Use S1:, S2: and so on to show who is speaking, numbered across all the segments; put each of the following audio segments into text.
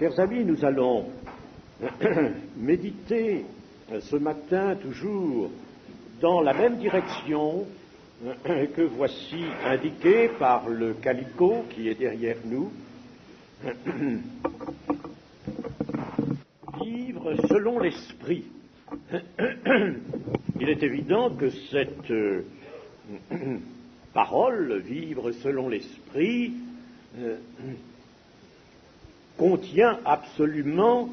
S1: Chers amis, nous allons méditer ce matin toujours dans la même direction que voici indiquée par le calicot qui est derrière nous. Vivre selon l'esprit. Il est évident que cette parole, vivre selon l'esprit, contient absolument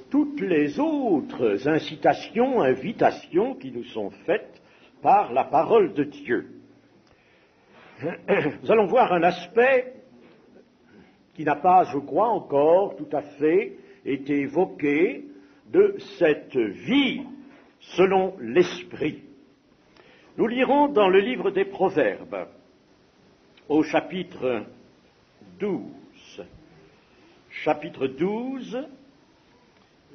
S1: toutes les autres incitations, invitations qui nous sont faites par la parole de Dieu. Nous allons voir un aspect qui n'a pas, je crois, encore tout à fait été évoqué de cette vie selon l'esprit. Nous lirons dans le livre des Proverbes, au chapitre 12,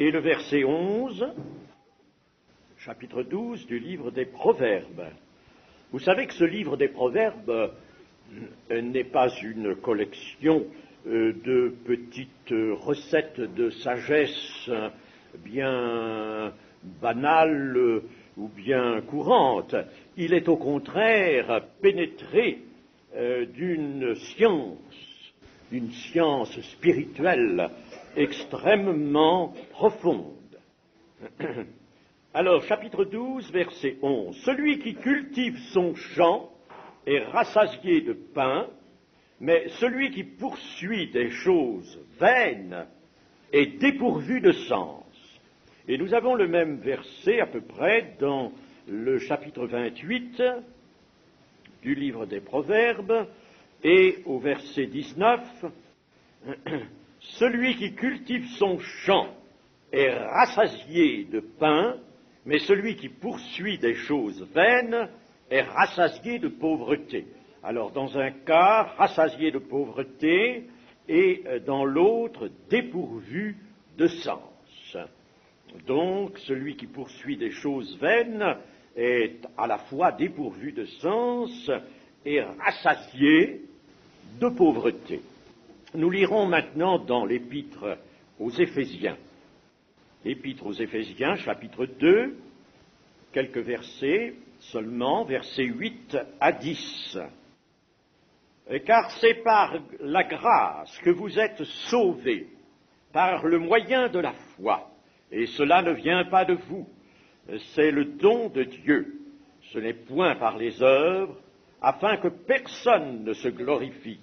S1: et le verset 11, chapitre 12 du livre des Proverbes. Vous savez que ce livre des Proverbes n'est pas une collection de petites recettes de sagesse bien banales ou bien courantes. Il est au contraire pénétré d'une science spirituelle extrêmement profonde. Alors, chapitre 12, verset 11. Celui qui cultive son champ est rassasié de pain, mais celui qui poursuit des choses vaines est dépourvu de sens. Et nous avons le même verset à peu près dans le chapitre 28 du livre des Proverbes, et au verset 19, celui qui cultive son champ est rassasié de pain, mais celui qui poursuit des choses vaines est rassasié de pauvreté. Alors, dans un cas, rassasié de pauvreté, et dans l'autre, dépourvu de sens. Donc, celui qui poursuit des choses vaines est à la fois dépourvu de sens et rassasié de pauvreté. Nous lirons maintenant dans l'Épître aux Éphésiens. L'Épître aux Éphésiens, chapitre 2, quelques versets seulement, versets 8 à 10. Car c'est par la grâce que vous êtes sauvés, par le moyen de la foi, et cela ne vient pas de vous, c'est le don de Dieu, ce n'est point par les œuvres, afin que personne ne se glorifie,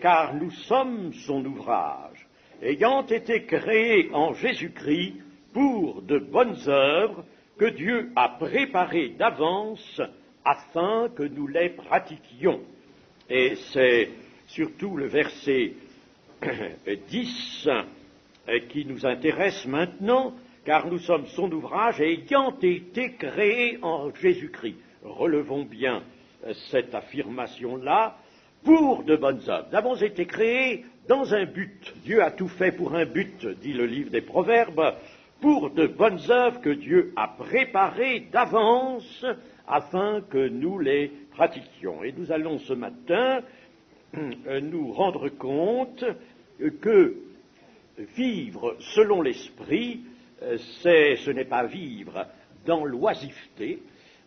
S1: car nous sommes son ouvrage, ayant été créés en Jésus-Christ pour de bonnes œuvres que Dieu a préparées d'avance afin que nous les pratiquions. Et c'est surtout le verset 10 qui nous intéresse maintenant, car nous sommes son ouvrage ayant été créés en Jésus-Christ. Relevons bien cette affirmation-là, pour de bonnes œuvres. Nous avons été créés dans un but. Dieu a tout fait pour un but, dit le livre des Proverbes, pour de bonnes œuvres que Dieu a préparées d'avance afin que nous les pratiquions. Et nous allons ce matin nous rendre compte que vivre selon l'esprit, ce n'est pas vivre dans l'oisiveté,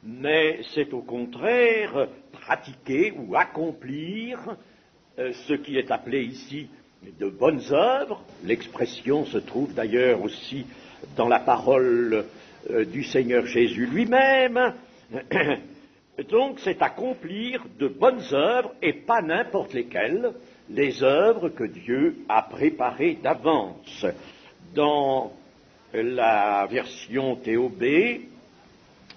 S1: mais c'est au contraire pratiquer ou accomplir ce qui est appelé ici de bonnes œuvres. L'expression se trouve d'ailleurs aussi dans la parole du Seigneur Jésus lui-même. Donc c'est accomplir de bonnes œuvres et pas n'importe lesquelles, les œuvres que Dieu a préparées d'avance. Dans la version TOB,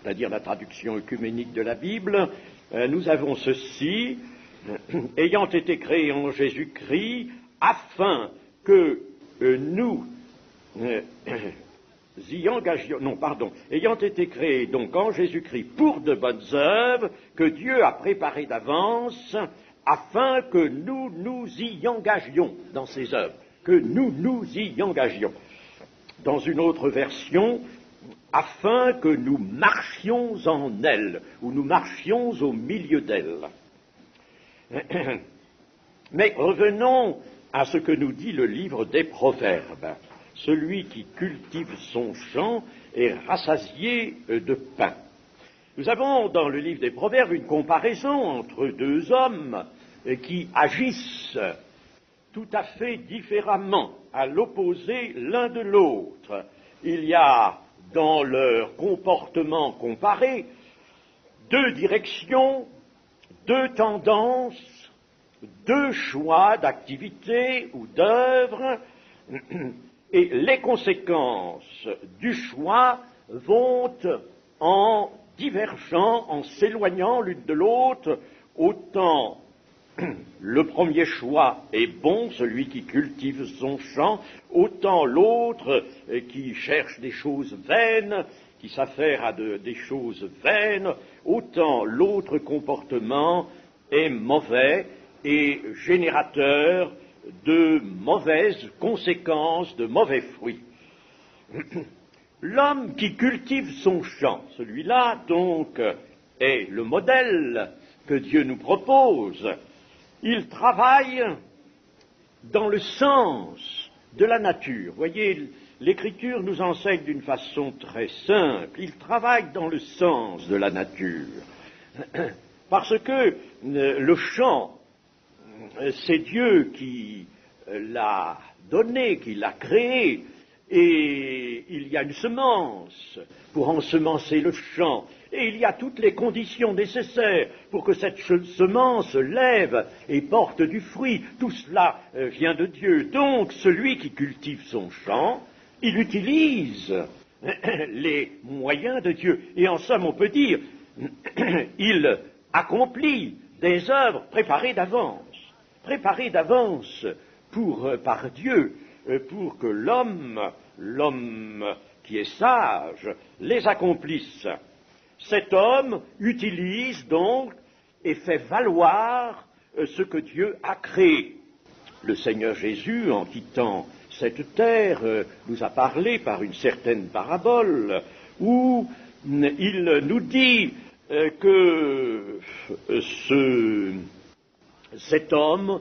S1: c'est-à-dire la traduction œcuménique de la Bible, nous avons ceci, ayant été créés en Jésus-Christ, afin que nous y engagions, ayant été créés donc en Jésus-Christ pour de bonnes œuvres que Dieu a préparées d'avance, afin que nous nous y engagions dans ces œuvres, que nous nous y engagions. Dans une autre version, afin que nous marchions en elles, ou nous marchions au milieu d'elles. Mais revenons à ce que nous dit le livre des Proverbes. Celui qui cultive son champ est rassasié de pain. Nous avons dans le livre des Proverbes une comparaison entre deux hommes qui agissent tout à fait différemment, à l'opposé l'un de l'autre. Il y a dans leur comportement comparé deux directions, deux tendances, deux choix d'activité ou d'œuvre, et les conséquences du choix vont en divergeant, en s'éloignant l'une de l'autre. Autant le premier choix est bon, celui qui cultive son champ, autant l'autre qui cherche des choses vaines, qui s'affaire à des choses vaines, autant l'autre comportement est mauvais et générateur de mauvaises conséquences, de mauvais fruits. L'homme qui cultive son champ, celui-là donc est le modèle que Dieu nous propose. Il travaille dans le sens de la nature. Voyez, l'Écriture nous enseigne d'une façon très simple. Il travaille dans le sens de la nature. Parce que le champ, c'est Dieu qui l'a donné, qui l'a créé, et il y a une semence pour ensemencer le champ, et il y a toutes les conditions nécessaires pour que cette semence lève et porte du fruit. Tout cela vient de Dieu. Donc, celui qui cultive son champ, il utilise les moyens de Dieu. Et en somme, on peut dire, il accomplit des œuvres préparées d'avance par Dieu, pour que l'homme qui est sage, les accomplisse. Cet homme utilise donc et fait valoir ce que Dieu a créé. Le Seigneur Jésus, en quittant cette terre, nous a parlé par une certaine parabole où il nous dit que cet homme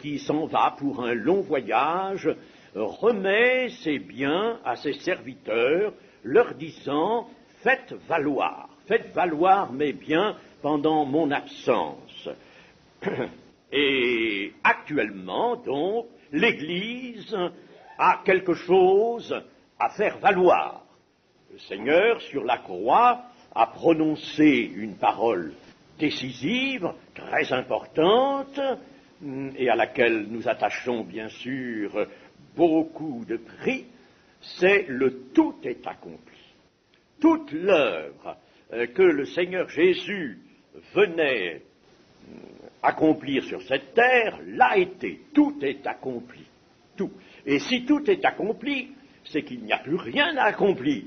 S1: qui s'en va pour un long voyage remet ses biens à ses serviteurs, leur disant « faites valoir mes biens pendant mon absence ». Et actuellement, donc, l'Église a quelque chose à faire valoir. Le Seigneur, sur la croix, a prononcé une parole décisive, très importante, et à laquelle nous attachons bien sûr beaucoup de prix, c'est le tout est accompli. Toute l'œuvre que le Seigneur Jésus venait accomplir sur cette terre l'a été. Tout est accompli. Tout. Et si tout est accompli, c'est qu'il n'y a plus rien à accomplir.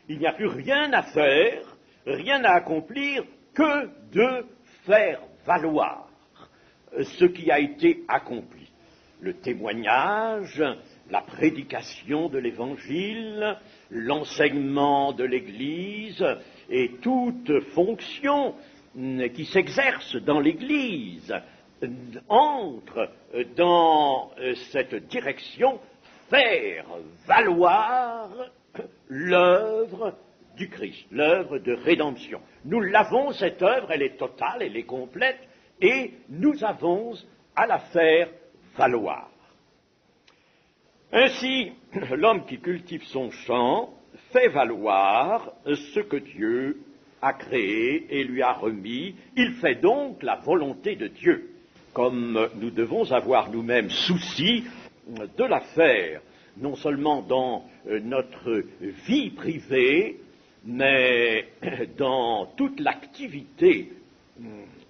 S1: Il n'y a plus rien à faire, rien à accomplir que de faire valoir ce qui a été accompli. Le témoignage, la prédication de l'Évangile, l'enseignement de l'Église et toute fonction qui s'exerce dans l'Église entre dans cette direction, faire valoir l'œuvre du Christ, l'œuvre de rédemption. Nous l'avons, cette œuvre, elle est totale, elle est complète, et nous avons à la faire valoir. Ainsi, l'homme qui cultive son champ fait valoir ce que Dieu a créé et lui a remis. Il fait donc la volonté de Dieu, comme nous devons avoir nous-mêmes souci de la faire, non seulement dans notre vie privée, mais dans toute l'activité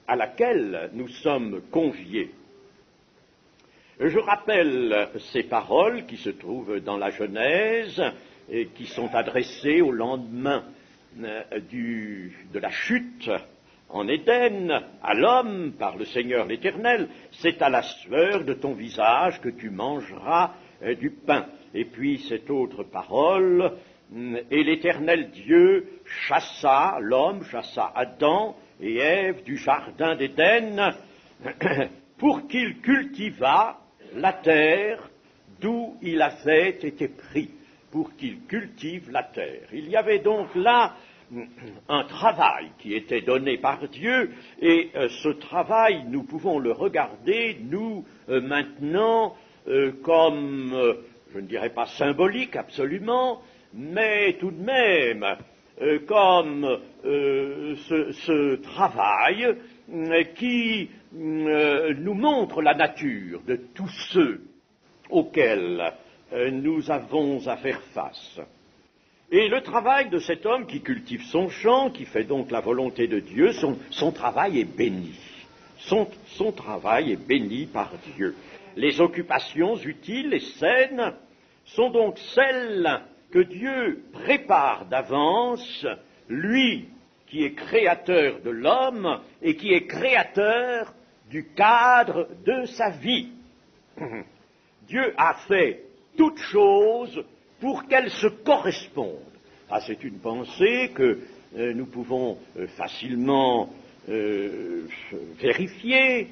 S1: à laquelle nous sommes conviés. Je rappelle ces paroles qui se trouvent dans la Genèse et qui sont adressées au lendemain de la chute en Éden à l'homme par le Seigneur l'Éternel. C'est à la sueur de ton visage que tu mangeras du pain. Et puis cette autre parole, et l'Éternel Dieu chassa l'homme, chassa Adam et Ève du jardin d'Éden pour qu'il cultivât la terre d'où il avait été pris pour qu'il cultive la terre. Il y avait donc là un travail qui était donné par Dieu, et ce travail, nous pouvons le regarder, nous, maintenant, comme, je ne dirais pas symbolique absolument, mais tout de même, comme ce travail qui nous montre la nature de tous ceux auxquels nous avons à faire face. Et le travail de cet homme qui cultive son champ, qui fait donc la volonté de Dieu, son travail est béni. Son travail est béni par Dieu. Les occupations utiles et saines sont donc celles que Dieu prépare d'avance, lui qui est créateur de l'homme et qui est créateur du cadre de sa vie. Dieu a fait toutes choses pour qu'elles se correspondent. Ah, c'est une pensée que nous pouvons facilement vérifier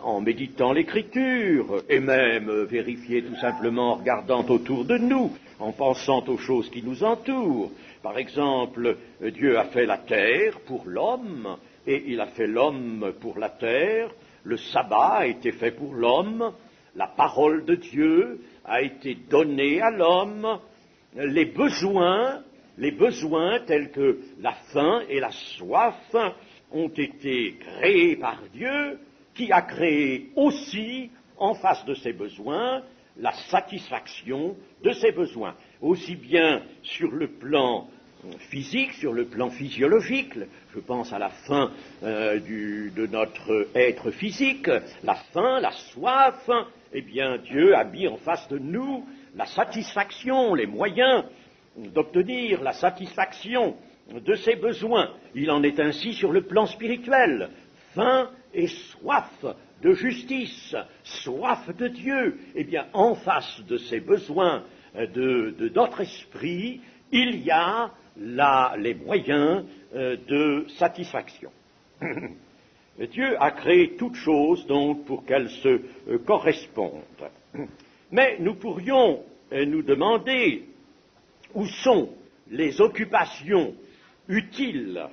S1: en méditant l'Écriture, et même vérifier tout simplement en regardant autour de nous, en pensant aux choses qui nous entourent. Par exemple, Dieu a fait la terre pour l'homme, et il a fait l'homme pour la terre. Le sabbat a été fait pour l'homme, la parole de Dieu a été donnée à l'homme, les besoins tels que la faim et la soif ont été créés par Dieu, qui a créé aussi, en face de ces besoins, la satisfaction de ces besoins, aussi bien sur le plan physique, sur le plan physiologique. Je pense à la faim de notre être physique, la faim, la soif. Eh bien, Dieu a mis en face de nous la satisfaction, les moyens d'obtenir la satisfaction de ses besoins. Il en est ainsi sur le plan spirituel. Faim et soif de justice, soif de Dieu. Eh bien, en face de ces besoins de notre esprit, il y a là les moyens de satisfaction. Dieu a créé toutes choses donc pour qu'elles se correspondent. Mais nous pourrions nous demander où sont les occupations utiles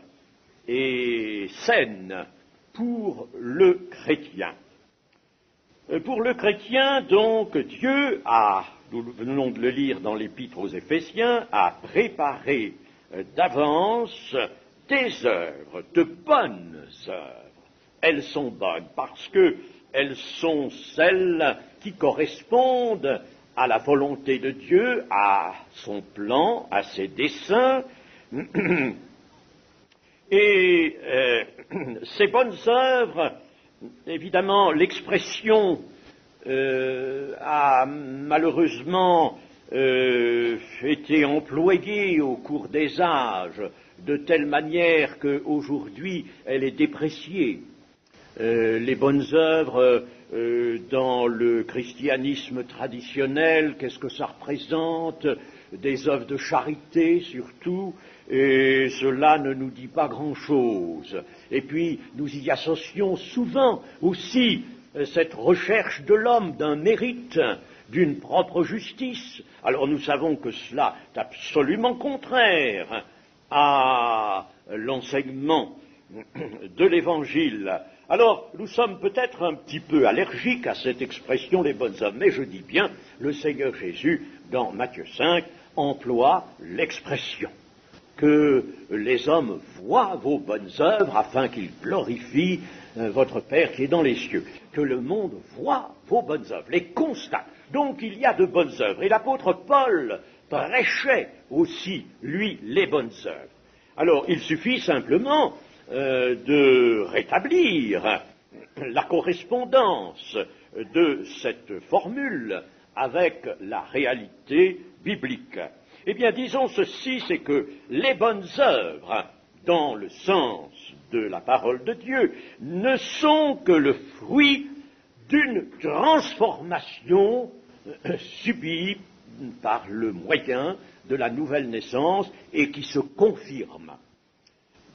S1: et saines pour le chrétien. Pour le chrétien, donc, Dieu a, nous venons de le lire dans l'Épître aux Éphésiens, a préparé d'avance des œuvres, de bonnes œuvres. Elles sont bonnes parce qu'elles sont celles qui correspondent à la volonté de Dieu, à son plan, à ses desseins. Et ces bonnes œuvres, évidemment, l'expression a malheureusement été employée au cours des âges de telle manière qu'aujourd'hui elle est dépréciée. Les bonnes œuvres dans le christianisme traditionnel, qu'est-ce que ça représente? Des œuvres de charité surtout, et cela ne nous dit pas grand-chose. Et puis nous y associons souvent aussi cette recherche de l'homme d'un mérite, d'une propre justice. Alors nous savons que cela est absolument contraire à l'enseignement de l'Évangile. Alors, nous sommes peut-être un petit peu allergiques à cette expression « les bonnes œuvres », mais je dis bien, le Seigneur Jésus, dans Matthieu 5, emploie l'expression que les hommes voient vos bonnes œuvres afin qu'ils glorifient votre Père qui est dans les cieux. Que le monde voit vos bonnes œuvres, les constate. Donc il y a de bonnes œuvres. Et l'apôtre Paul prêchait aussi, lui, les bonnes œuvres. Alors, il suffit simplement de rétablir la correspondance de cette formule avec la réalité biblique. Eh bien, disons ceci, c'est que les bonnes œuvres, dans le sens de la parole de Dieu, ne sont que le fruit d'une transformation subie par le moyen de la nouvelle naissance et qui se confirme.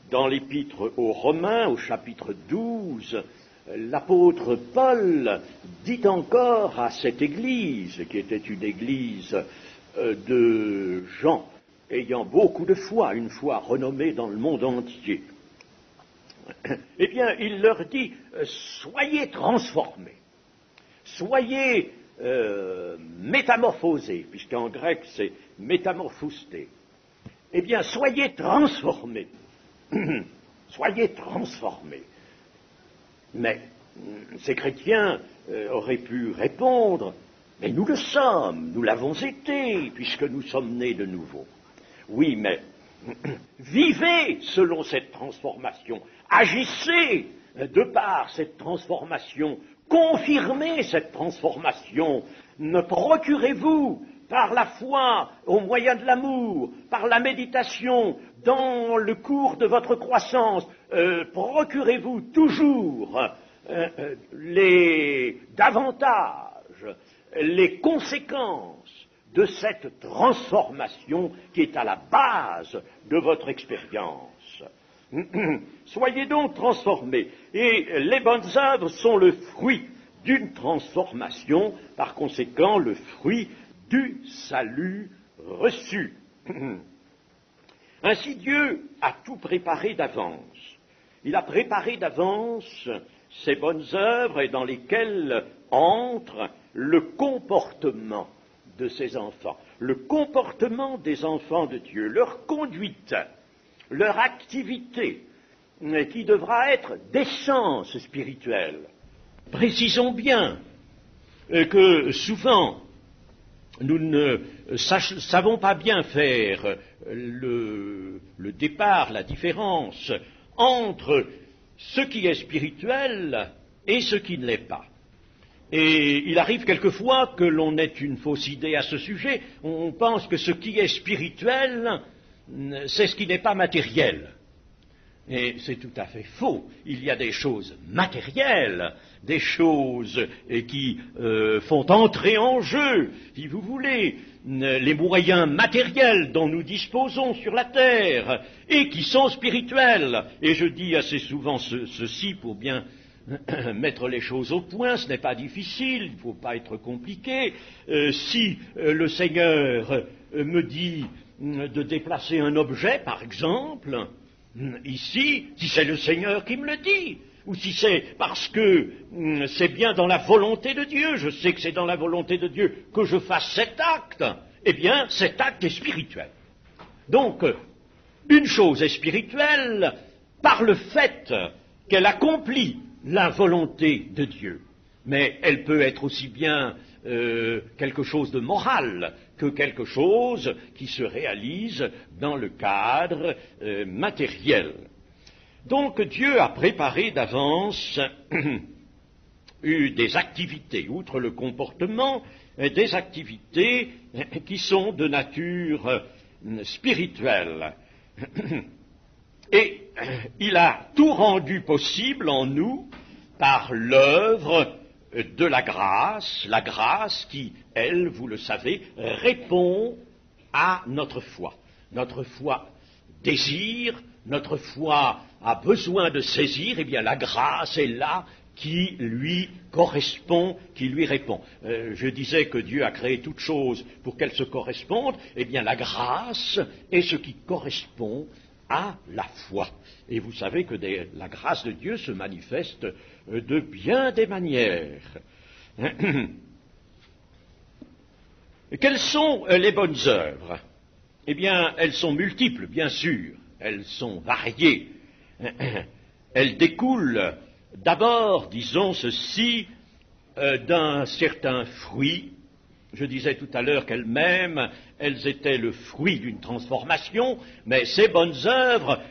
S1: Dans l'Épître aux Romains, au chapitre 12, l'apôtre Paul dit encore à cette église, qui était une église de gens ayant beaucoup de foi, une foi renommée dans le monde entier, eh bien, il leur dit, soyez transformés, soyez métamorphosés, puisqu'en grec c'est métamorphosté. Eh bien, soyez transformés, soyez transformés. Mais ces chrétiens auraient pu répondre, mais nous le sommes, nous l'avons été, puisque nous sommes nés de nouveau. Oui, mais vivez selon cette transformation, agissez de par cette transformation, confirmez cette transformation, procurez-vous par la foi, au moyen de l'amour, par la méditation, dans le cours de votre croissance, procurez-vous toujours davantage les conséquences de cette transformation qui est à la base de votre expérience. Soyez donc transformés, et les bonnes œuvres sont le fruit d'une transformation, par conséquent le fruit du salut reçu. Ainsi Dieu a tout préparé d'avance. Il a préparé d'avance ces bonnes œuvres et dans lesquelles entre le comportement de ses enfants, le comportement des enfants de Dieu, leur conduite, leur activité, qui devra être d'essence spirituelle. Précisons bien que souvent, nous ne savons pas bien faire le départ, la différence entre ce qui est spirituel et ce qui ne l'est pas. Et il arrive quelquefois que l'on ait une fausse idée à ce sujet. On pense que ce qui est spirituel, c'est ce qui n'est pas matériel. Et c'est tout à fait faux. Il y a des choses matérielles, des choses qui font entrer en jeu, si vous voulez, les moyens matériels dont nous disposons sur la terre et qui sont spirituels. Et je dis assez souvent ceci pour bien mettre les choses au point, ce n'est pas difficile, il ne faut pas être compliqué. Si le Seigneur me dit de déplacer un objet, par exemple, ici, si c'est le Seigneur qui me le dit, ou si c'est parce que c'est bien dans la volonté de Dieu, je sais que c'est dans la volonté de Dieu que je fasse cet acte, eh bien, cet acte est spirituel. Donc, une chose est spirituelle par le fait qu'elle accomplit la volonté de Dieu, mais elle peut être aussi bien quelque chose de moral que quelque chose qui se réalise dans le cadre matériel. Donc Dieu a préparé d'avance des activités, outre le comportement, des activités qui sont de nature spirituelle. Et il a tout rendu possible en nous par l'œuvre de la grâce qui, elle, vous le savez, répond à notre foi. Notre foi désire, notre foi a besoin de saisir, eh bien la grâce est là qui lui correspond, qui lui répond. Je disais que Dieu a créé toutes choses pour qu'elles se correspondent, eh bien la grâce est ce qui correspond à la foi. Et vous savez que la grâce de Dieu se manifeste de bien des manières. Quelles sont les bonnes œuvres? Eh bien, elles sont multiples, bien sûr. Elles sont variées. Elles découlent d'abord, disons ceci, d'un certain fruit. Je disais tout à l'heure qu'elles-mêmes, elles étaient le fruit d'une transformation, mais ces bonnes œuvres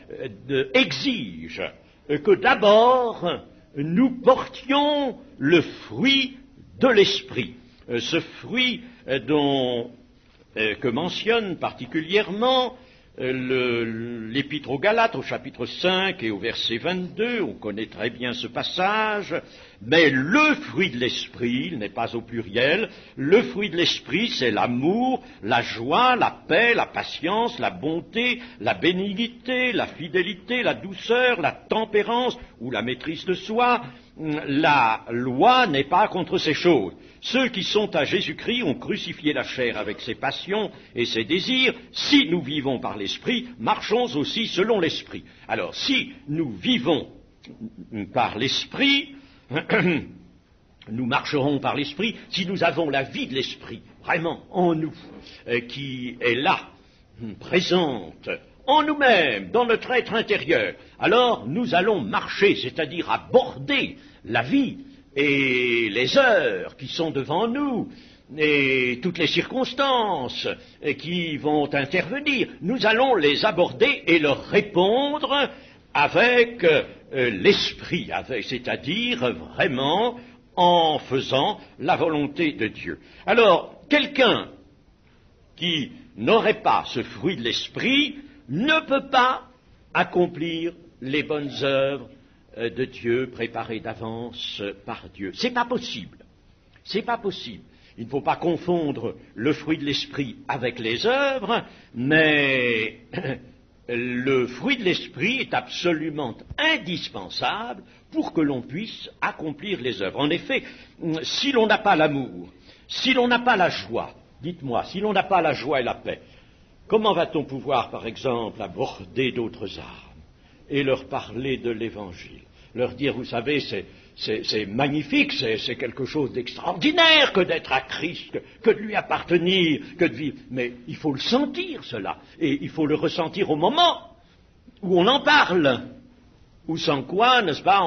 S1: exigent que d'abord nous portions le fruit de l'esprit. Ce fruit que mentionne particulièrement l'Épître aux Galates au chapitre 5 et au verset 22, on connaît très bien ce passage, mais le fruit de l'esprit, il n'est pas au pluriel, le fruit de l'esprit c'est l'amour, la joie, la paix, la patience, la bonté, la bénignité, la fidélité, la douceur, la tempérance ou la maîtrise de soi. la loi n'est pas contre ces choses. Ceux qui sont à Jésus-Christ ont crucifié la chair avec ses passions et ses désirs. Si nous vivons par l'Esprit, marchons aussi selon l'Esprit. Alors, si nous vivons par l'Esprit, nous marcherons par l'Esprit, si nous avons la vie de l'Esprit, vraiment, en nous, qui est là, présente, en nous-mêmes, dans notre être intérieur, alors nous allons marcher, c'est-à-dire aborder la vie et les heures qui sont devant nous, et toutes les circonstances qui vont intervenir, nous allons les aborder et leur répondre avec l'esprit, c'est-à-dire vraiment en faisant la volonté de Dieu. Alors, quelqu'un qui n'aurait pas ce fruit de l'esprit ne peut pas accomplir les bonnes œuvres de Dieu préparées d'avance par Dieu. C'est pas possible. C'est pas possible. Il ne faut pas confondre le fruit de l'esprit avec les œuvres, mais le fruit de l'esprit est absolument indispensable pour que l'on puisse accomplir les œuvres. En effet, si l'on n'a pas l'amour, si l'on n'a pas la joie, dites-moi, si l'on n'a pas la joie et la paix, comment va-t-on pouvoir, par exemple, aborder d'autres âmes et leur parler de l'Évangile, leur dire, vous savez, c'est magnifique, c'est quelque chose d'extraordinaire que d'être à Christ, que de lui appartenir, que de vivre. Mais il faut le sentir, cela, et il faut le ressentir au moment où on en parle. Ou sans quoi, n'est-ce pas,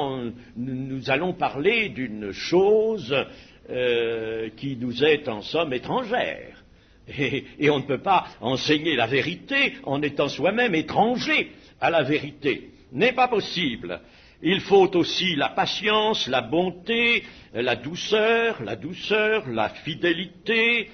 S1: nous allons parler d'une chose qui nous est en somme étrangère. Et on ne peut pas enseigner la vérité en étant soi-même étranger à la vérité. N'est pas possible. Il faut aussi la patience, la bonté, la douceur, la fidélité.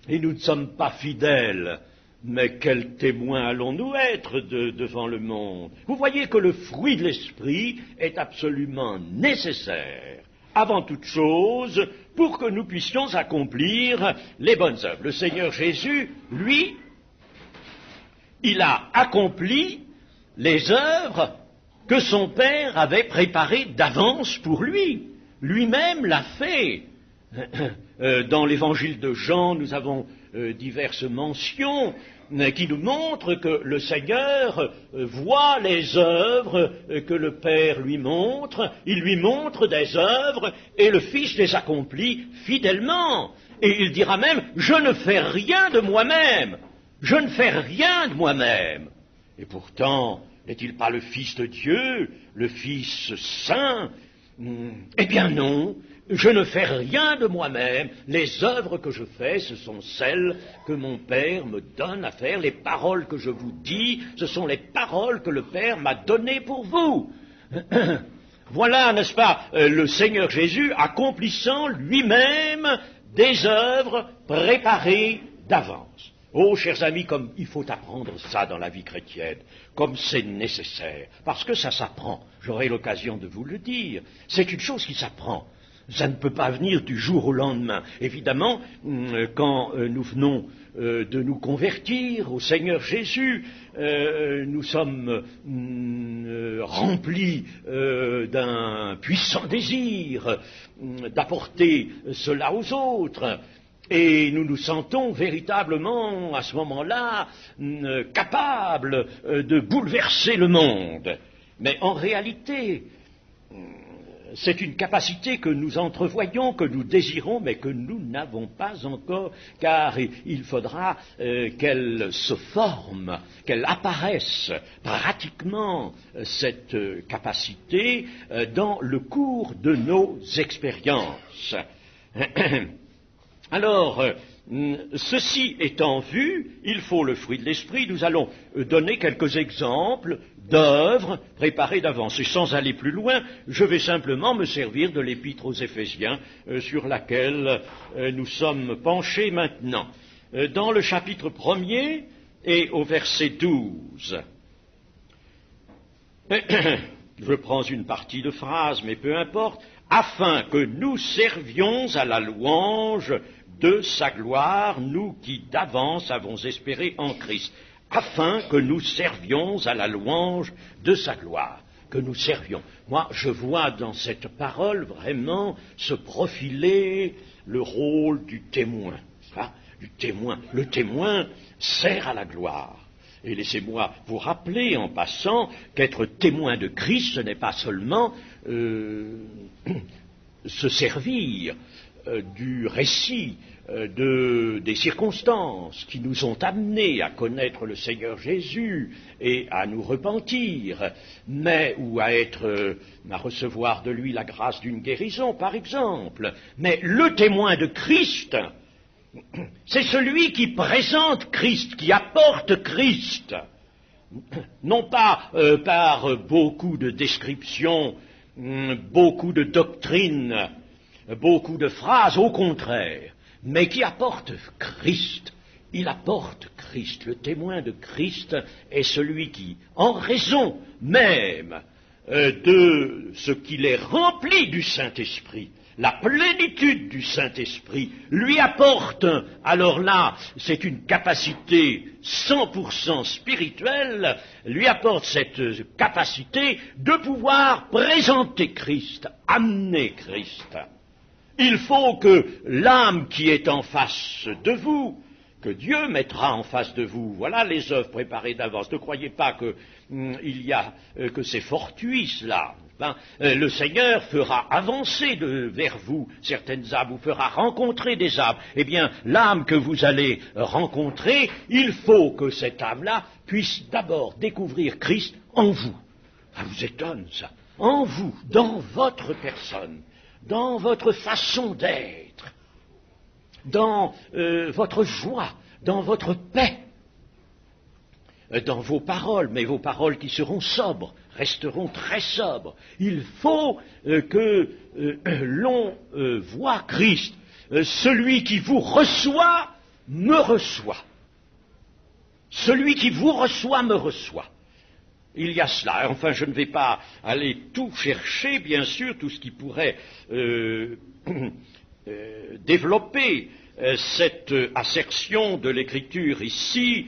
S1: Et nous ne sommes pas fidèles. Mais quels témoins allons-nous être devant le monde? Vous voyez que le fruit de l'esprit est absolument nécessaire, avant toute chose, pour que nous puissions accomplir les bonnes œuvres. Le Seigneur Jésus, lui, il a accompli les œuvres que son Père avait préparées d'avance pour lui. Lui-même l'a fait. Dans l'évangile de Jean, nous avons diverses mentions qui nous montrent que le Seigneur voit les œuvres que le Père lui montre, il lui montre des œuvres et le Fils les accomplit fidèlement. Et il dira même, je ne fais rien de moi-même, je ne fais rien de moi-même. Et pourtant, n'est-il pas le Fils de Dieu, le Fils saint? Eh bien non, je ne fais rien de moi-même. Les œuvres que je fais, ce sont celles que mon Père me donne à faire. Les paroles que je vous dis, ce sont les paroles que le Père m'a données pour vous. Voilà, n'est-ce pas, le Seigneur Jésus accomplissant lui-même des œuvres préparées d'avance. Oh, chers amis, comme il faut apprendre ça dans la vie chrétienne, comme c'est nécessaire, parce que ça s'apprend. J'aurai l'occasion de vous le dire. C'est une chose qui s'apprend. Ça ne peut pas venir du jour au lendemain. Évidemment, quand nous venons de nous convertir au Seigneur Jésus, nous sommes remplis d'un puissant désir d'apporter cela aux autres. Et nous nous sentons véritablement, à ce moment-là, capables de bouleverser le monde. Mais en réalité, c'est une capacité que nous entrevoyons, que nous désirons, mais que nous n'avons pas encore, car il faudra qu'elle se forme, qu'elle apparaisse pratiquement, cette capacité, dans le cours de nos expériences. Alors, ceci étant vu, il faut le fruit de l'esprit. Nous allons donner quelques exemples d'œuvres préparées d'avance. Et sans aller plus loin, je vais simplement me servir de l'épître aux Éphésiens, sur laquelle nous sommes penchés maintenant. Dans le chapitre 1er et au verset 12. Je prends une partie de phrase, mais peu importe. Afin que nous servions à la louange de sa gloire, nous qui d'avance avons espéré en Christ, afin que nous servions à la louange de sa gloire. que nous servions. Moi, je vois dans cette parole vraiment se profiler le rôle du témoin. Du témoin. Le témoin sert à la gloire. Et laissez-moi vous rappeler en passant qu'être témoin de Christ, ce n'est pas seulement se servir du récit des circonstances qui nous ont amenés à connaître le Seigneur Jésus et à nous repentir, ou à recevoir de lui la grâce d'une guérison, par exemple. Mais le témoin de Christ, c'est celui qui présente Christ, qui apporte Christ, non pas par beaucoup de descriptions, beaucoup de doctrines, beaucoup de phrases, au contraire, mais qui apporte Christ. Il apporte Christ. Le témoin de Christ est celui qui, en raison même de ce qu'il est rempli du Saint-Esprit, la plénitude du Saint-Esprit, lui apporte, alors là, c'est une capacité 100% spirituelle, lui apporte cette capacité de pouvoir présenter Christ, amener Christ. Il faut que l'âme qui est en face de vous, que Dieu mettra en face de vous, voilà les œuvres préparées d'avance. Ne croyez pas que c'est fortuit cela. Le Seigneur fera avancer vers vous certaines âmes, vous fera rencontrer des âmes. Eh bien, l'âme que vous allez rencontrer, il faut que cette âme-là puisse d'abord découvrir Christ en vous. Ça vous étonne, ça. En vous, dans votre personne, dans votre façon d'être, dans votre joie, dans votre paix, dans vos paroles, mais vos paroles qui seront sobres, resteront très sobres. Il faut que l'on voie Christ. Celui qui vous reçoit, me reçoit. Celui qui vous reçoit, me reçoit. Il y a cela. Enfin, je ne vais pas aller tout chercher, bien sûr, tout ce qui pourrait développer cette assertion de l'Écriture ici,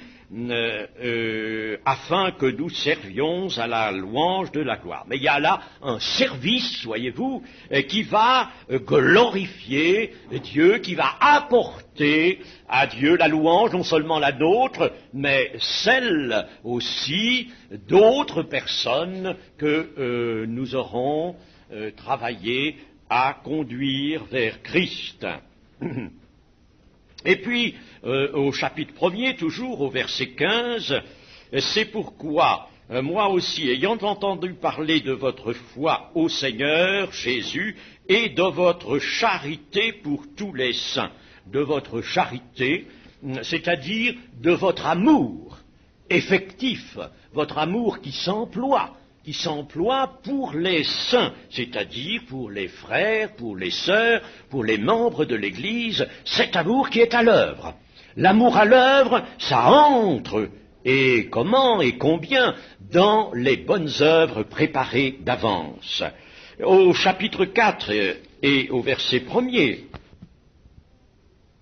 S1: afin que nous servions à la louange de la gloire. Mais il y a là un service, voyez-vous, qui va glorifier Dieu, qui va apporter à Dieu la louange, non seulement la nôtre, mais celle aussi d'autres personnes que nous aurons travaillé à conduire vers Christ. Et puis, au chapitre 1er, toujours au verset 15, c'est pourquoi, moi aussi, ayant entendu parler de votre foi au Seigneur Jésus et de votre charité pour tous les saints, de votre charité, c'est-à-dire de votre amour effectif, votre amour qui s'emploie pour les saints, c'est-à-dire pour les frères, pour les sœurs, pour les membres de l'Église, cet amour qui est à l'œuvre. L'amour à l'œuvre, ça entre, et comment et combien, dans les bonnes œuvres préparées d'avance. Au chapitre 4 et au verset 1er,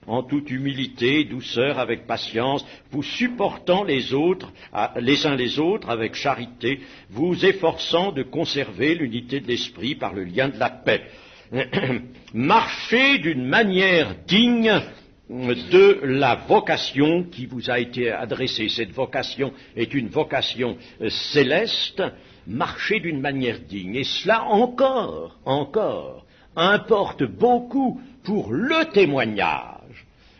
S1: en toute humilité, douceur, avec patience, vous supportant les uns les autres avec charité, vous efforçant de conserver l'unité de l'esprit par le lien de la paix. Marchez d'une manière digne de la vocation qui vous a été adressée. Cette vocation est une vocation céleste. Marchez d'une manière digne. Et cela encore, importe beaucoup pour le témoignage.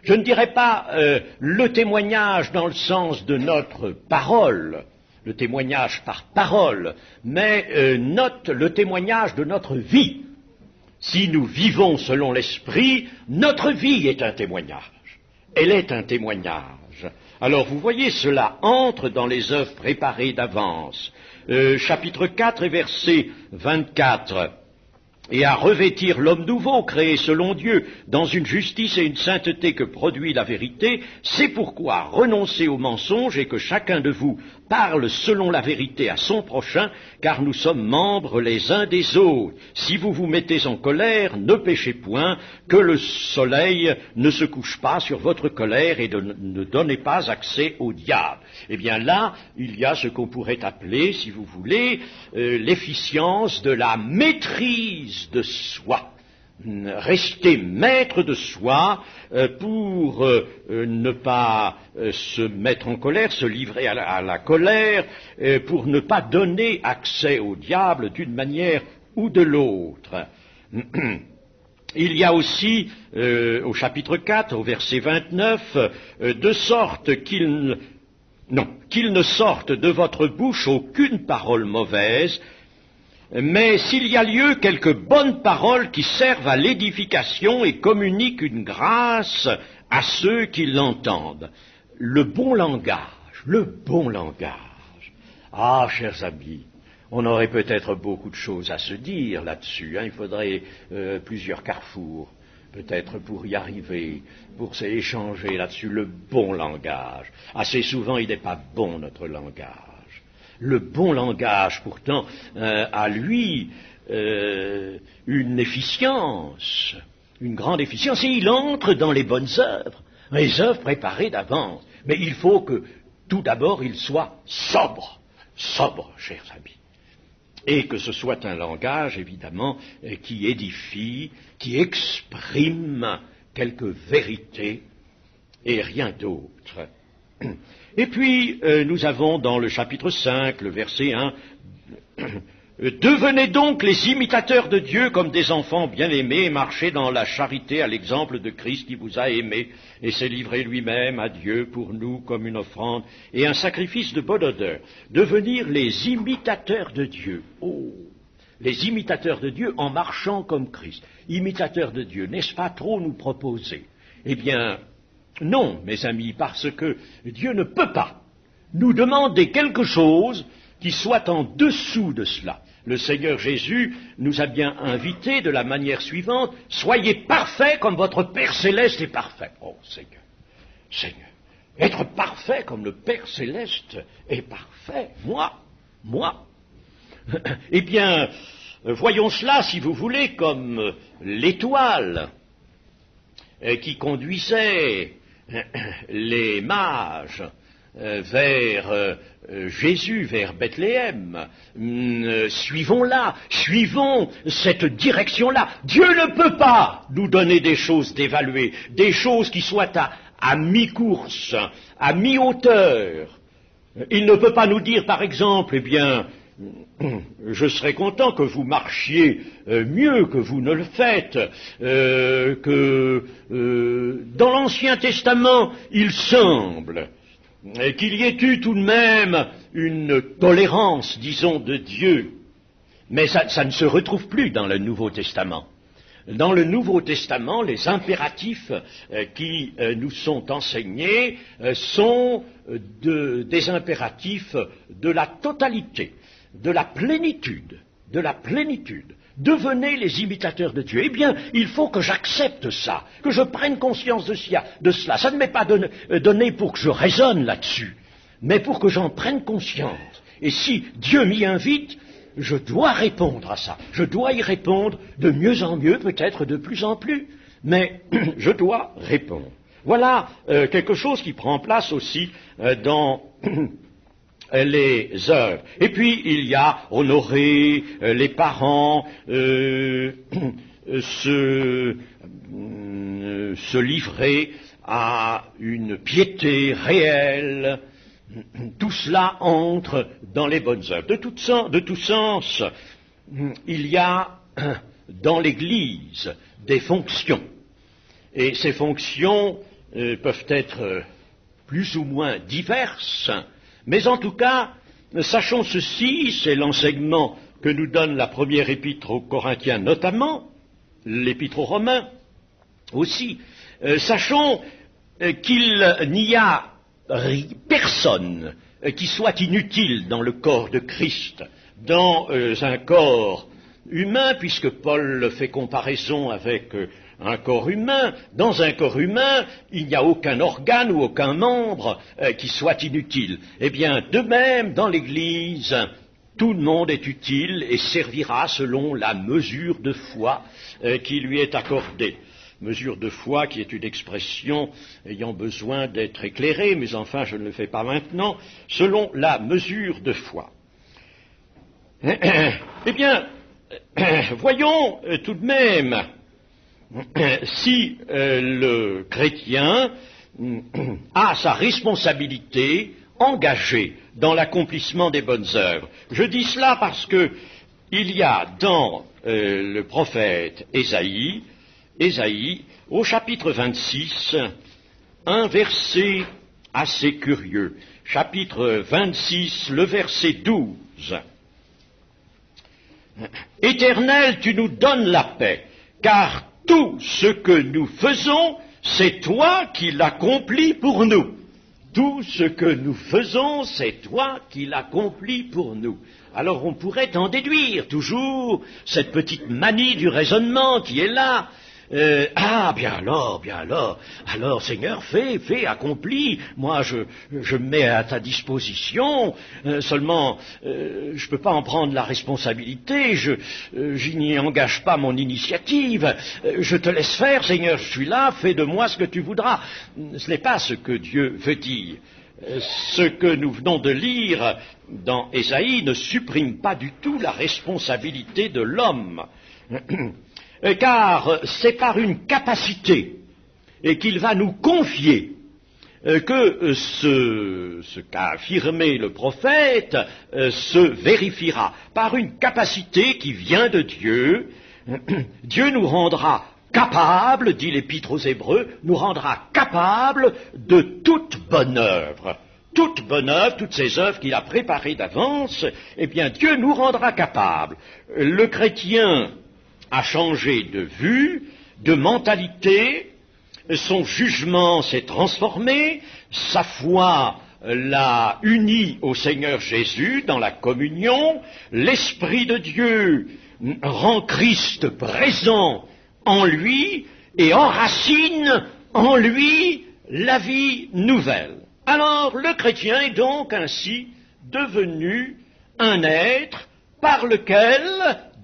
S1: Je ne dirais pas le témoignage dans le sens de notre parole, le témoignage par parole, mais le témoignage de notre vie. Si nous vivons selon l'Esprit, notre vie est un témoignage. Elle est un témoignage. Alors vous voyez, cela entre dans les œuvres préparées d'avance. Chapitre 4 et verset 24. et à revêtir l'homme nouveau, créé selon Dieu, dans une justice et une sainteté que produit la vérité, c'est pourquoi renoncez au mensonge et que chacun de vous parle selon la vérité à son prochain, car nous sommes membres les uns des autres. Si vous vous mettez en colère, ne péchez point, que le soleil ne se couche pas sur votre colère et ne donnez pas accès au diable. Eh bien là, il y a ce qu'on pourrait appeler, si vous voulez, l'efficience de la maîtrise de soi. Rester maître de soi pour ne pas se mettre en colère, se livrer à la colère, pour ne pas donner accès au diable d'une manière ou de l'autre. Il y a aussi, au chapitre 4, au verset 29, de sorte qu'il ne sorte de votre bouche aucune parole mauvaise, mais s'il y a lieu, quelques bonnes paroles qui servent à l'édification et communiquent une grâce à ceux qui l'entendent. Le bon langage, le bon langage. Ah, chers amis, on aurait peut-être beaucoup de choses à se dire là-dessus. Il faudrait plusieurs carrefours, peut-être pour y arriver, pour s'échanger là-dessus. Le bon langage. Assez souvent, il n'est pas bon, notre langage. Le bon langage, pourtant, a lui une efficience, une grande efficience, et il entre dans les bonnes œuvres, les œuvres préparées d'avance. Mais il faut que, tout d'abord, il soit sobre, chers amis. Et que ce soit un langage, évidemment, qui édifie, qui exprime quelque vérité, et rien d'autre. Et puis, nous avons dans le chapitre 5, le verset 1, « Devenez donc les imitateurs de Dieu comme des enfants bien-aimés et marchez dans la charité à l'exemple de Christ qui vous a aimés et s'est livré lui-même à Dieu pour nous comme une offrande et un sacrifice de bonne odeur. Devenir les imitateurs de Dieu. » Oh, les imitateurs de Dieu en marchant comme Christ. Imitateurs de Dieu, n'est-ce pas trop nous proposer? Eh bien, non, mes amis, parce que Dieu ne peut pas nous demander quelque chose qui soit en dessous de cela. Le Seigneur Jésus nous a bien invités de la manière suivante, « Soyez parfaits comme votre Père Céleste est parfait. » Oh Seigneur, être parfait comme le Père Céleste est parfait, moi. Eh bien, voyons cela, si vous voulez, comme l'étoile qui conduisait les mages vers Jésus, vers Bethléem. Suivons-la, suivons cette direction-là. Dieu ne peut pas nous donner des choses dévaluées, des choses qui soient à mi-course, à mi-hauteur. Il ne peut pas nous dire, par exemple, eh bien, je serais content que vous marchiez mieux que vous ne le faites, que dans l'Ancien Testament, il semble qu'il y ait eu tout de même une tolérance, disons, de Dieu, mais ça ne se retrouve plus dans le Nouveau Testament. Dans le Nouveau Testament, les impératifs qui nous sont enseignés sont des impératifs de la totalité, de la plénitude. Devenez les imitateurs de Dieu. Eh bien, il faut que j'accepte ça, que je prenne conscience de cela. Ça ne m'est pas donné pour que je raisonne là-dessus, mais pour que j'en prenne conscience. Et si Dieu m'y invite, je dois répondre à ça. Je dois y répondre de mieux en mieux, peut-être de plus en plus, mais je dois répondre. Voilà quelque chose qui prend place aussi dans les œuvres. Et puis, il y a honorer les parents, se livrer à une piété réelle. Tout cela entre dans les bonnes œuvres. De tout sens, il y a dans l'Église des fonctions. Et ces fonctions peuvent être plus ou moins diverses, mais en tout cas, sachons ceci, c'est l'enseignement que nous donne la première épître aux Corinthiens notamment, l'épître aux Romains aussi. Sachons qu'il n'y a personne qui soit inutile dans le corps de Christ, dans un corps humain, puisque Paul fait comparaison avec un corps humain. Dans un corps humain, il n'y a aucun organe ou aucun membre qui soit inutile. Eh bien, de même, dans l'Église, tout le monde est utile et servira selon la mesure de foi qui lui est accordée. Mesure de foi qui est une expression ayant besoin d'être éclairée, mais enfin je ne le fais pas maintenant, selon la mesure de foi. Eh bien, voyons tout de même si le chrétien a sa responsabilité engagée dans l'accomplissement des bonnes œuvres. Je dis cela parce que il y a dans le prophète Ésaïe, au chapitre 26, un verset assez curieux. Chapitre 26, le verset 12. « Éternel, tu nous donnes la paix, car tout ce que nous faisons, c'est toi qui l'accomplis pour nous. » Tout ce que nous faisons, c'est toi qui l'accomplis pour nous. Alors on pourrait en déduire toujours cette petite manie du raisonnement qui est là. Bien alors, Seigneur, fais, accomplis, moi je me mets à ta disposition, seulement je ne peux pas en prendre la responsabilité, je n'y engage pas mon initiative, je te laisse faire, Seigneur, je suis là, fais de moi ce que tu voudras. Ce n'est pas ce que Dieu veut dire. Ce que nous venons de lire dans Ésaïe ne supprime pas du tout la responsabilité de l'homme. Car c'est par une capacité qu'il va nous confier que ce qu'a affirmé le prophète se vérifiera. Par une capacité qui vient de Dieu, Dieu nous rendra capables, dit l'Épître aux Hébreux, nous rendra capables de toute bonne œuvre. Toute bonne œuvre, toutes ces œuvres qu'il a préparées d'avance, eh bien Dieu nous rendra capables. Le chrétien a changé de vue, de mentalité, son jugement s'est transformé, sa foi l'a uni au Seigneur Jésus dans la communion, l'Esprit de Dieu rend Christ présent en lui et enracine en lui la vie nouvelle. Alors le chrétien est donc ainsi devenu un être par lequel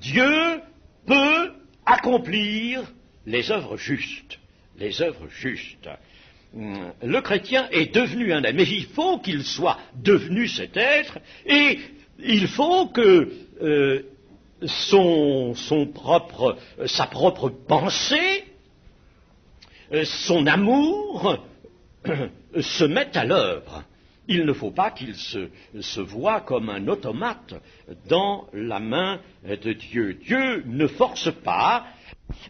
S1: Dieu peut accomplir les œuvres justes. Les œuvres justes. Le chrétien est devenu un être, mais il faut qu'il soit devenu cet être, et il faut que sa propre pensée, son amour se mette à l'œuvre. Il ne faut pas qu'il se voie comme un automate dans la main de Dieu. Dieu ne force pas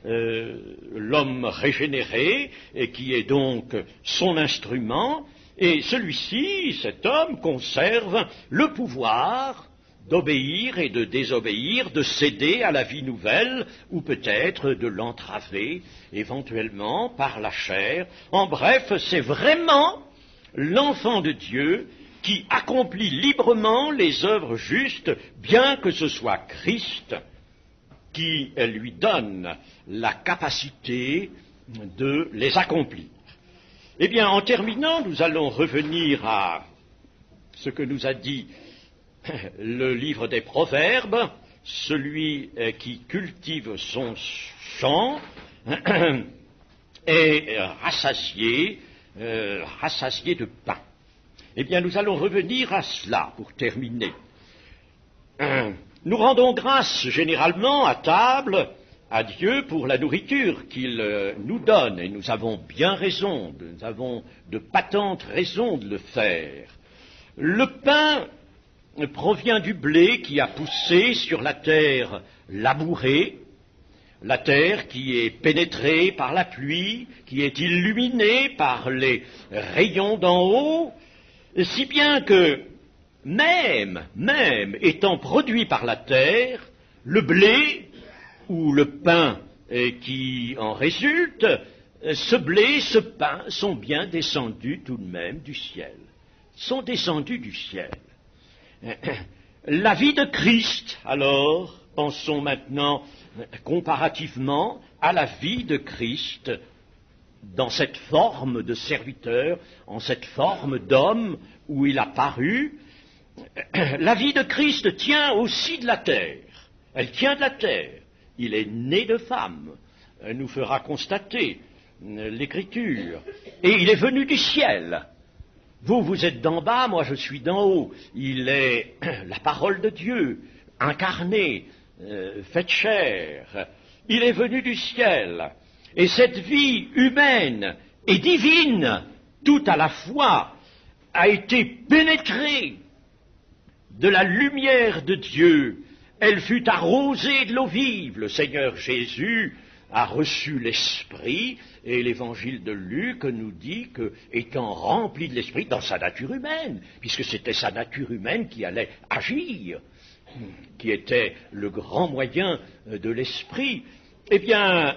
S1: l'homme régénéré, et qui est donc son instrument, et celui-ci, cet homme, conserve le pouvoir d'obéir et de désobéir, de céder à la vie nouvelle, ou peut-être de l'entraver, éventuellement, par la chair. En bref, c'est vraiment l'enfant de Dieu qui accomplit librement les œuvres justes, bien que ce soit Christ qui lui donne la capacité de les accomplir. Eh bien, en terminant, nous allons revenir à ce que nous a dit le livre des Proverbes. Celui qui cultive son champ est rassasié de pain. Eh bien, nous allons revenir à cela pour terminer. Nous rendons grâce généralement à table à Dieu pour la nourriture qu'il nous donne, et nous avons bien raison, nous avons de patentes raisons de le faire. Le pain provient du blé qui a poussé sur la terre labourée, la terre qui est pénétrée par la pluie, qui est illuminée par les rayons d'en haut, si bien que même étant produit par la terre, le blé ou le pain qui en résulte, ce blé, ce pain sont bien descendus tout de même du ciel, sont descendus du ciel. La vie de Christ, alors, Pensons maintenant comparativement à la vie de Christ dans cette forme de serviteur, en cette forme d'homme où il a paru. La vie de Christ tient aussi de la terre. Elle tient de la terre. Il est né de femme, nous fera constater l'Écriture. Et il est venu du ciel. Vous, vous êtes d'en bas, moi je suis d'en haut. Il est la parole de Dieu, incarnée, faite chair. Il est venu du ciel. Et cette vie humaine et divine, tout à la fois, a été pénétrée de la lumière de Dieu. Elle fut arrosée de l'eau vive. Le Seigneur Jésus a reçu l'Esprit, et l'Évangile de Luc nous dit que, étant rempli de l'Esprit dans sa nature humaine, puisque c'était sa nature humaine qui allait agir, qui était le grand moyen de l'Esprit, eh bien,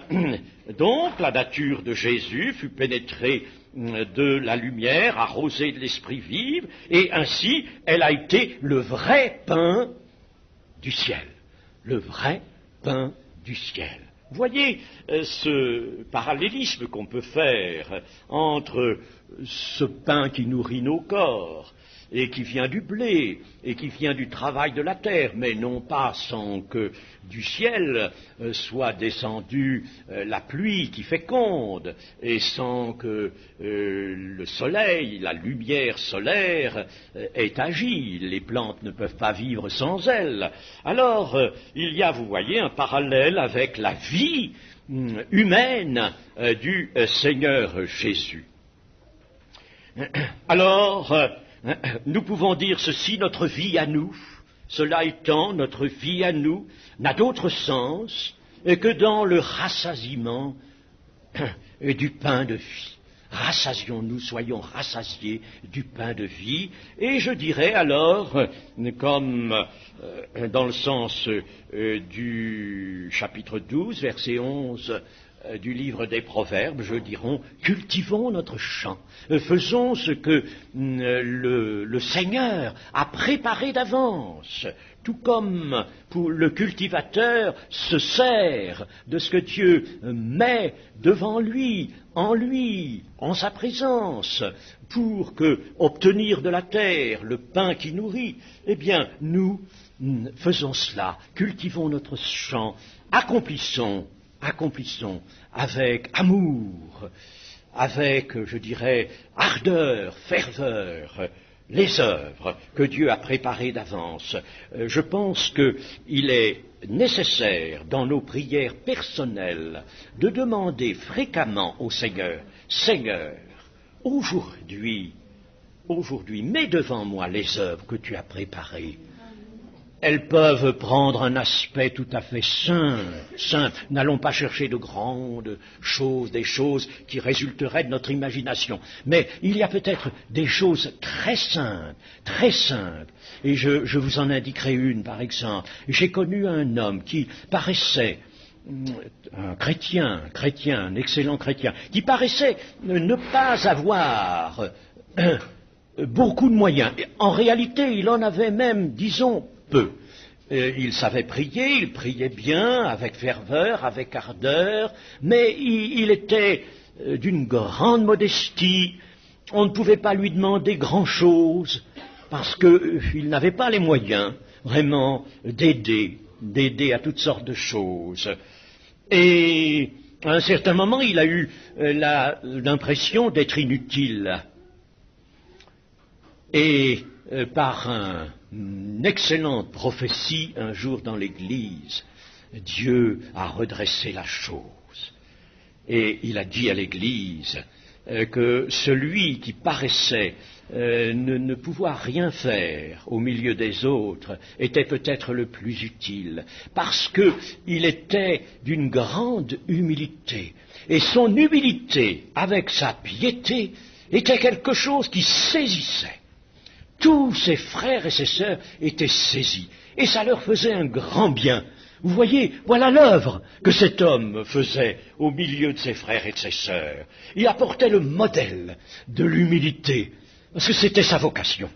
S1: donc, la nature de Jésus fut pénétrée de la lumière, arrosée de l'Esprit vive, et ainsi, elle a été le vrai pain du ciel. Le vrai pain du ciel. Voyez ce parallélisme qu'on peut faire entre ce pain qui nourrit nos corps et qui vient du blé et qui vient du travail de la terre, mais non pas sans que du ciel soit descendue la pluie qui féconde et sans que le soleil, la lumière solaire ait agi. Les plantes ne peuvent pas vivre sans elle. Alors, il y a, vous voyez, un parallèle avec la vie humaine du Seigneur Jésus. Alors, nous pouvons dire ceci, notre vie à nous, cela étant, notre vie à nous, n'a d'autre sens que dans le rassasiement du pain de vie. Rassasions-nous, soyons rassasiés du pain de vie, et je dirais alors, comme dans le sens du chapitre 12, verset 11, du livre des Proverbes, je dirais, cultivons notre champ, faisons ce que le Seigneur a préparé d'avance, tout comme pour le cultivateur se sert de ce que Dieu met devant lui, en sa présence, pour que obtenir de la terre le pain qui nourrit. Eh bien, nous faisons cela, cultivons notre champ, accomplissons avec amour, avec, je dirais, ardeur, ferveur, les œuvres que Dieu a préparées d'avance. Je pense qu'il est nécessaire, dans nos prières personnelles, de demander fréquemment au Seigneur, « Seigneur, aujourd'hui, mets devant moi les œuvres que tu as préparées. » Elles peuvent prendre un aspect tout à fait simple. N'allons pas chercher de grandes choses, des choses qui résulteraient de notre imagination. Mais il y a peut-être des choses très simples. Et je vous en indiquerai une, par exemple. J'ai connu un homme qui paraissait un chrétien, un excellent chrétien, qui paraissait ne pas avoir beaucoup de moyens. En réalité, il en avait même, disons, peu. Il savait prier, il priait bien, avec ferveur, avec ardeur, mais il était d'une grande modestie. On ne pouvait pas lui demander grand-chose, parce qu'il n'avait pas les moyens, vraiment, d'aider à toutes sortes de choses. Et à un certain moment, il a eu l'impression d'être inutile. Et par une excellente prophétie, un jour dans l'Église, Dieu a redressé la chose. Et il a dit à l'Église que celui qui paraissait ne pouvoir rien faire au milieu des autres était peut-être le plus utile, parce qu'il était d'une grande humilité. Et son humilité, avec sa piété, était quelque chose qui saisissait. Tous ses frères et ses sœurs étaient saisis, et ça leur faisait un grand bien. Vous voyez, voilà l'œuvre que cet homme faisait au milieu de ses frères et de ses sœurs. Il apportait le modèle de l'humilité, parce que c'était sa vocation.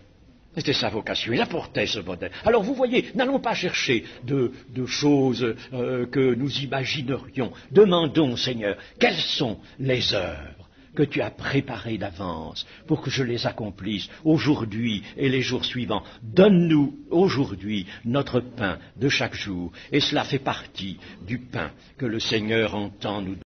S2: C'était sa vocation, il apportait ce modèle. Alors vous voyez, n'allons pas chercher de choses que nous imaginerions. Demandons, Seigneur, quelles sont les œuvres que tu as préparées d'avance pour que je les accomplisse aujourd'hui et les jours suivants. Donne-nous aujourd'hui notre pain de chaque jour. Et cela fait partie du pain que le Seigneur entend nous donner.